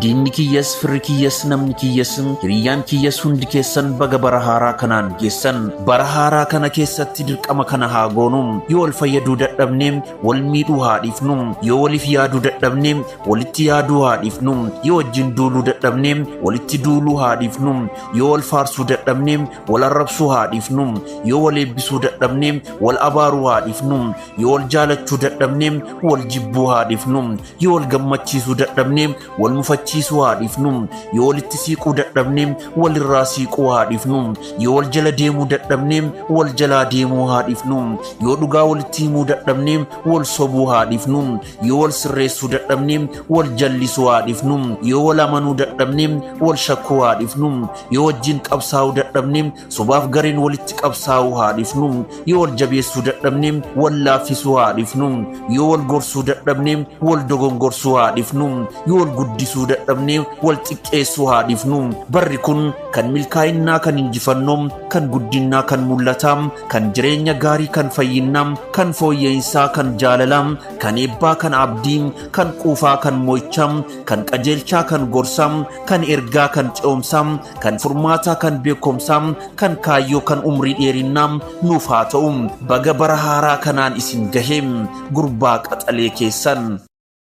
diinni kiyyas firri kiyyas namni kiyyas hiriyyaan kiyyas hundi keessan baga bara haaraa kanaan geessan. Bara haaraa kana keessatti dirqama kana haa goonu. Yoo wal fayyaduu dadhabne wal miidhuu haa dhiifnu. Yoo waliif yaaduu dadhabne walitti yaaduu haa dhiifnu. Yoo wajjin duuluu dadhabne walitti duuluu haa dhiifnu. Yoo wal faarsuu dadhabne wal arrabsuu haa dhiifnu. Yoo wal eebbisuu dadhabne wal abaaruu haa dhiifnu. Yoo wal jaalachuu dadhabne wal jibbuu haa dhiifnu. Yoo wal gammachiisuu dadhabne wal mufachiisuu haa dhiifnu. Yoo walitti siiquu dadhabne wal irraa siiquu haa dhiifnu. Yoo wal jala deemuu dadhabne wal jalaa deemuu haa dhiifnu. Yoo dhugaa walitti himuu dadhabne wal sobuu haa dhiifnu. Yoo wal sirreessuu dadhabne wal jallisuu haa dhiifnu. Yoo wal amanuu dadhabne wal shakkuu haa dhiifnu. Yoo wajjin qabsaa'uu dadhabne sobaaf gareen walitti qabsaa'uu haa dhiifnu. Yoo wal jabeessuu dadhabne wal laaffisuu haa dhiifnu. Yoo wal gorsuu dadhabne wal dogongorsuu haa dhiifnu. Yoo wal guddisuu dadhabne wal xiqqeessuu haa dhiifnu. Barri kun kan milkaa'innaa, kan injifannoo, kan guddinnaa, kan mul'ataa, kan jireenya gaarii, kan fayyinnaa, kan fooyya'insaa, kan jaalalaa, kan eebbaa, kan abdii, kan quufaa, kan moo'ichaa, kan qajeelchaa, kan gorsaa, kan ergaa, kan ce'umsaa, kan furmaataa, kan beekumsaa, kan kaayyoo, kan umrii dheerinnaa nuuf haa ta'u. Baga bara haaraa kanaan isin gahee gurbaa qaxalee keessan.